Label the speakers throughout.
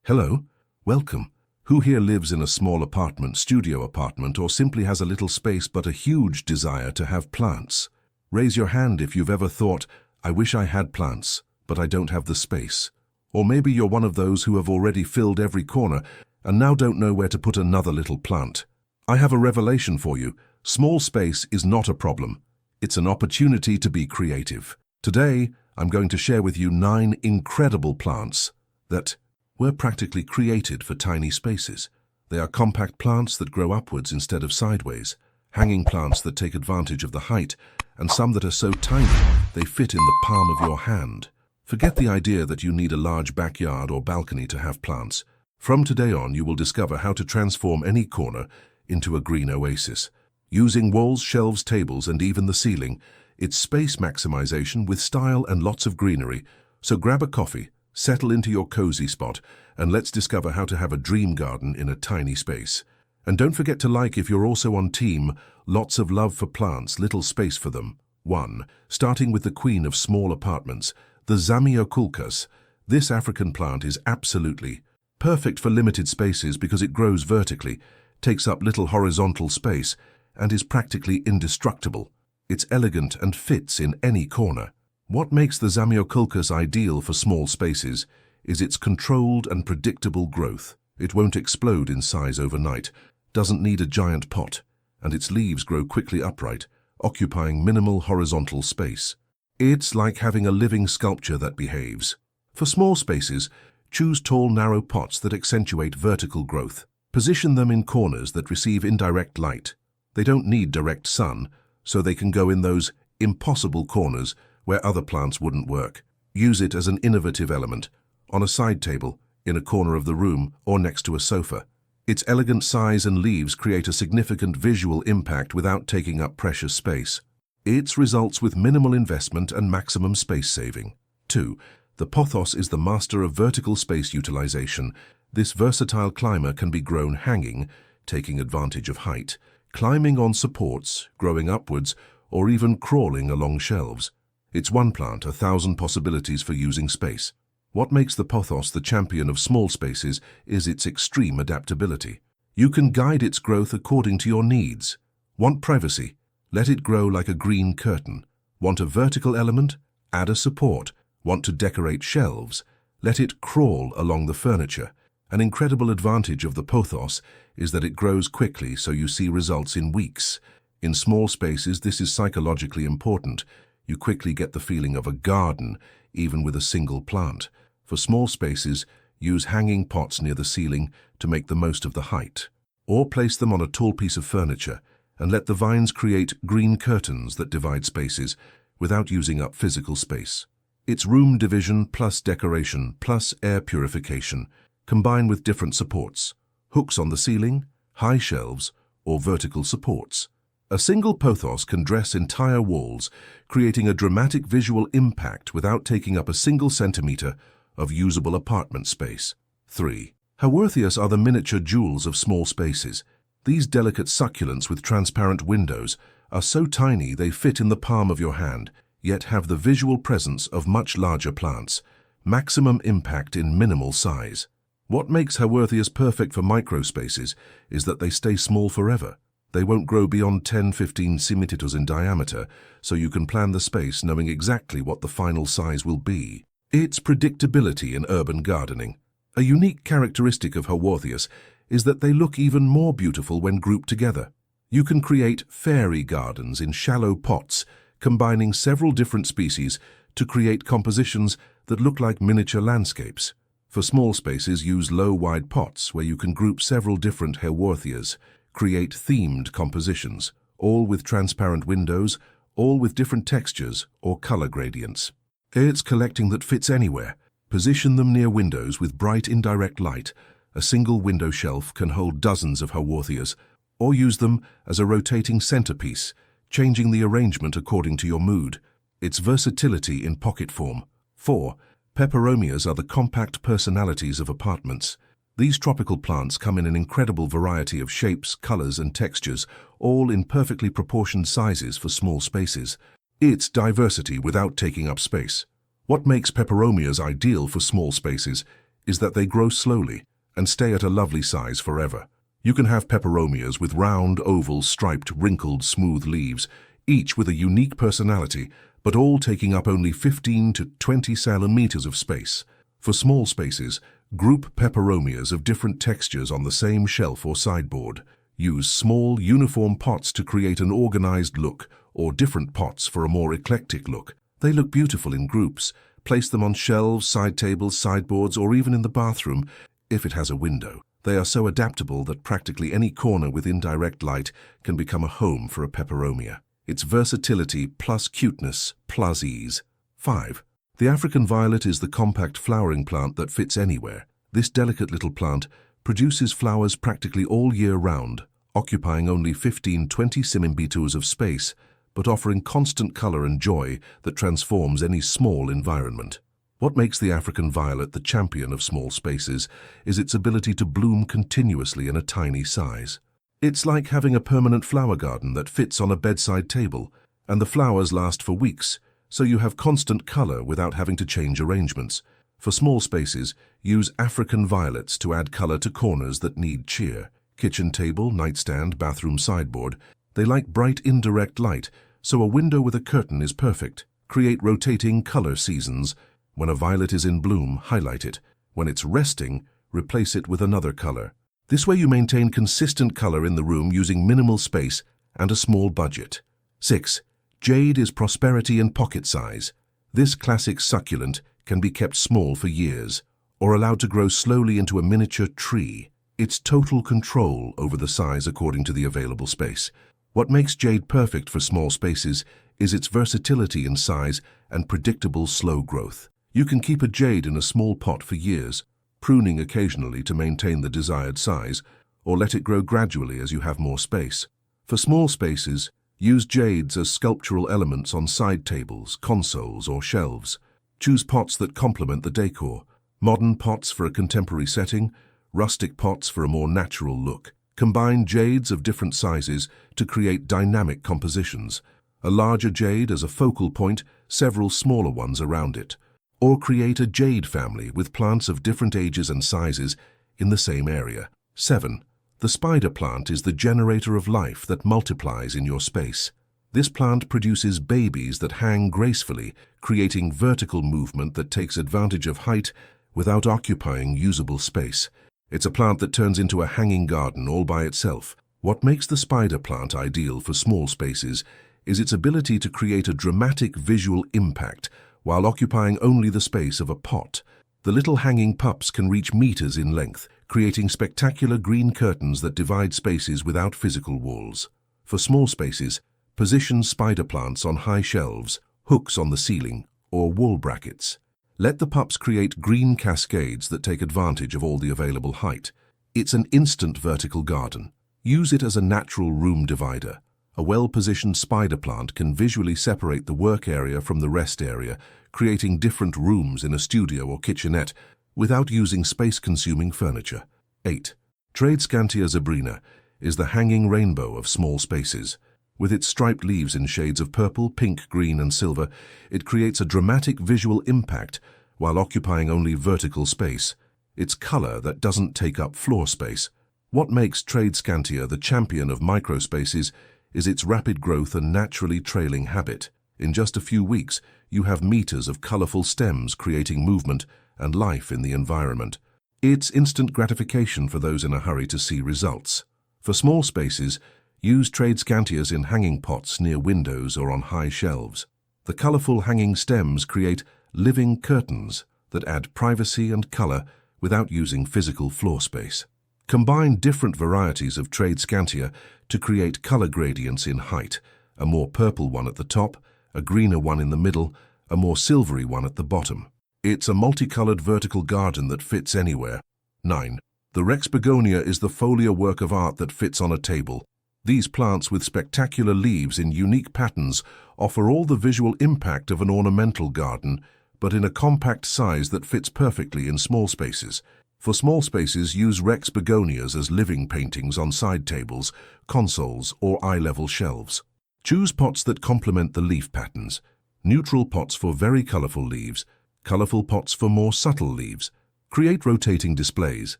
Speaker 1: Hello, welcome. Who here lives in a small apartment, studio apartment, or simply has a little space but a huge desire to have plants? Raise your hand if you've ever thought, I wish I had plants, but I don't have the space. Or maybe you're one of those who have already filled every corner and now don't know where to put another little plant. I have a revelation for you. Small space is not a problem. It's an opportunity to be creative. Today, I'm going to share with you 9 incredible plants that were practically created for tiny spaces. They are compact plants that grow upwards instead of sideways, hanging plants that take advantage of the height, and some that are so tiny they fit in the palm of your hand. Forget the idea that you need a large backyard or balcony to have plants. From today on, you will discover how to transform any corner into a green oasis. Using walls, shelves, tables, and even the ceiling, it's space maximization with style and lots of greenery. So grab a coffee, settle into your cozy spot, and let's discover how to have a dream garden in a tiny space. And don't forget to like if you're also on team lots of love for plants, little space for them. 1. Starting with the queen of small apartments, the Zamioculcas. This African plant is absolutely perfect for limited spaces because it grows vertically, takes up little horizontal space, and is practically indestructible. It's elegant and fits in any corner. What makes the Zamioculcas ideal for small spaces is its controlled and predictable growth. It won't explode in size overnight, doesn't need a giant pot, and its leaves grow quickly upright, occupying minimal horizontal space. It's like having a living sculpture that behaves. For small spaces, choose tall, narrow pots that accentuate vertical growth. Position them in corners that receive indirect light. They don't need direct sun, so they can go in those impossible corners where other plants wouldn't work. Use it as an innovative element, on a side table, in a corner of the room, or next to a sofa. Its elegant size and leaves create a significant visual impact without taking up precious space. It results with minimal investment and maximum space saving. 2. The pothos is the master of vertical space utilization. This versatile climber can be grown hanging, taking advantage of height, climbing on supports, growing upwards, or even crawling along shelves. It's one plant, 1,000 possibilities for using space. What makes the pothos the champion of small spaces is its extreme adaptability. You can guide its growth according to your needs. Want privacy? Let it grow like a green curtain. Want a vertical element? Add a support. Want to decorate shelves? Let it crawl along the furniture. An incredible advantage of the pothos is that it grows quickly, so you see results in weeks. In small spaces, this is psychologically important. You quickly get the feeling of a garden, even with a single plant. For small spaces, use hanging pots near the ceiling to make the most of the height. Or place them on a tall piece of furniture and let the vines create green curtains that divide spaces without using up physical space. It's room division plus decoration plus air purification, combined with different supports, hooks on the ceiling, high shelves, or vertical supports. A single pothos can dress entire walls, creating a dramatic visual impact without taking up a single centimeter of usable apartment space. 3. Haworthias are the miniature jewels of small spaces. These delicate succulents with transparent windows are so tiny they fit in the palm of your hand, yet have the visual presence of much larger plants. Maximum impact in minimal size. What makes Haworthias perfect for microspaces is that they stay small forever. They won't grow beyond 10-15 centimeters in diameter, so you can plan the space knowing exactly what the final size will be. Its predictability in urban gardening. A unique characteristic of Haworthias is that they look even more beautiful when grouped together. You can create fairy gardens in shallow pots, combining several different species to create compositions that look like miniature landscapes. For small spaces, use low, wide pots where you can group several different Haworthias. Create themed compositions, all with transparent windows, all with different textures or color gradients. It's collecting that fits anywhere. Position them near windows with bright indirect light. A single window shelf can hold dozens of Haworthias, or use them as a rotating centerpiece, changing the arrangement according to your mood. Its versatility in pocket form. 4. Peperomias are the compact personalities of apartments. These tropical plants come in an incredible variety of shapes, colors, and textures, all in perfectly proportioned sizes for small spaces. It's diversity without taking up space. What makes peperomias ideal for small spaces is that they grow slowly and stay at a lovely size forever. You can have peperomias with round, oval, striped, wrinkled, smooth leaves, each with a unique personality, but all taking up only 15 to 20 centimeters of space. For small spaces, group peperomias of different textures on the same shelf or sideboard. Use small, uniform pots to create an organized look, or different pots for a more eclectic look. They look beautiful in groups. Place them on shelves, side tables, sideboards, or even in the bathroom if it has a window. They are so adaptable that practically any corner with indirect light can become a home for a peperomia. It's versatility plus cuteness plus ease. 5. The African violet is the compact flowering plant that fits anywhere. This delicate little plant produces flowers practically all year round, occupying only 15-20 centimeters of space, but offering constant color and joy that transforms any small environment. What makes the African violet the champion of small spaces is its ability to bloom continuously in a tiny size. It's like having a permanent flower garden that fits on a bedside table, and the flowers last for weeks, so you have constant color without having to change arrangements. For small spaces, use African violets to add color to corners that need cheer. Kitchen table, nightstand, bathroom sideboard. They like bright indirect light, so a window with a curtain is perfect. Create rotating color seasons. When a violet is in bloom, highlight it. When it's resting, replace it with another color. This way you maintain consistent color in the room using minimal space and a small budget. 6. Jade is prosperity in pocket size. This classic succulent can be kept small for years, or allowed to grow slowly into a miniature tree. It's total control over the size according to the available space. What makes jade perfect for small spaces is its versatility in size and predictable slow growth. You can keep a jade in a small pot for years, pruning occasionally to maintain the desired size, or let it grow gradually as you have more space. For small spaces, use jades as sculptural elements on side tables, consoles, or shelves. Choose pots that complement the decor. Modern pots for a contemporary setting, rustic pots for a more natural look. Combine jades of different sizes to create dynamic compositions. A larger jade as a focal point, several smaller ones around it. Or create a jade family with plants of different ages and sizes in the same area. 7. The spider plant is the generator of life that multiplies in your space. This plant produces babies that hang gracefully, creating vertical movement that takes advantage of height without occupying usable space. It's a plant that turns into a hanging garden all by itself. What makes the spider plant ideal for small spaces is its ability to create a dramatic visual impact while occupying only the space of a pot. The little hanging pups can reach meters in length, creating spectacular green curtains that divide spaces without physical walls. For small spaces, position spider plants on high shelves, hooks on the ceiling, or wall brackets. Let the pups create green cascades that take advantage of all the available height. It's an instant vertical garden. Use it as a natural room divider. A well-positioned spider plant can visually separate the work area from the rest area, creating different rooms in a studio or kitchenette without using space-consuming furniture. 8. Tradescantia zebrina is the hanging rainbow of small spaces. With its striped leaves in shades of purple, pink, green, and silver, it creates a dramatic visual impact while occupying only vertical space. It's color that doesn't take up floor space. What makes Tradescantia the champion of microspaces is its rapid growth and naturally trailing habit. In just a few weeks, you have meters of colorful stems creating movement and life in the environment. It's instant gratification for those in a hurry to see results. For small spaces, use Tradescantias in hanging pots near windows or on high shelves. The colorful hanging stems create living curtains that add privacy and color without using physical floor space. Combine different varieties of Tradescantia to create color gradients in height, a more purple one at the top, a greener one in the middle, a more silvery one at the bottom. It's a multicolored vertical garden that fits anywhere. 9. The Rex begonia is the foliar work of art that fits on a table. These plants with spectacular leaves in unique patterns offer all the visual impact of an ornamental garden, but in a compact size that fits perfectly in small spaces. For small spaces, use Rex begonias as living paintings on side tables, consoles, or eye-level shelves. Choose pots that complement the leaf patterns. Neutral pots for very colorful leaves, colorful pots for more subtle leaves. Create rotating displays.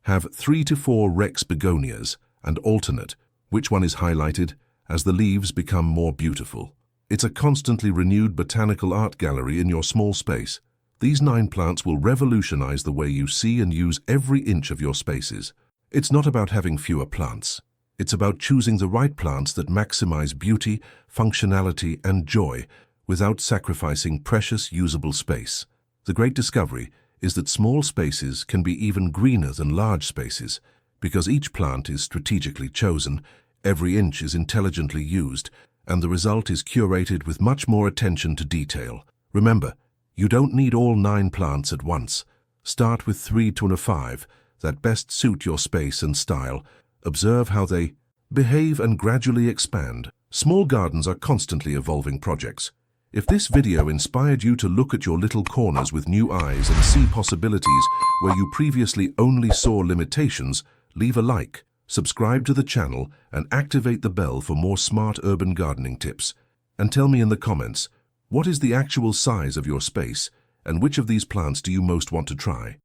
Speaker 1: Have 3 to 4 Rex begonias and alternate which one is highlighted as the leaves become more beautiful. It's a constantly renewed botanical art gallery in your small space. These 9 plants will revolutionize the way you see and use every inch of your spaces. It's not about having fewer plants. It's about choosing the right plants that maximize beauty, functionality, and joy without sacrificing precious usable space. The great discovery is that small spaces can be even greener than large spaces because each plant is strategically chosen, every inch is intelligently used, and the result is curated with much more attention to detail. Remember, you don't need all 9 plants at once. Start with 3 to 5 that best suit your space and style. Observe how they behave and gradually expand. Small gardens are constantly evolving projects. If this video inspired you to look at your little corners with new eyes and see possibilities where you previously only saw limitations, leave a like, subscribe to the channel, and activate the bell for more smart urban gardening tips. And tell me in the comments, what is the actual size of your space, and which of these plants do you most want to try?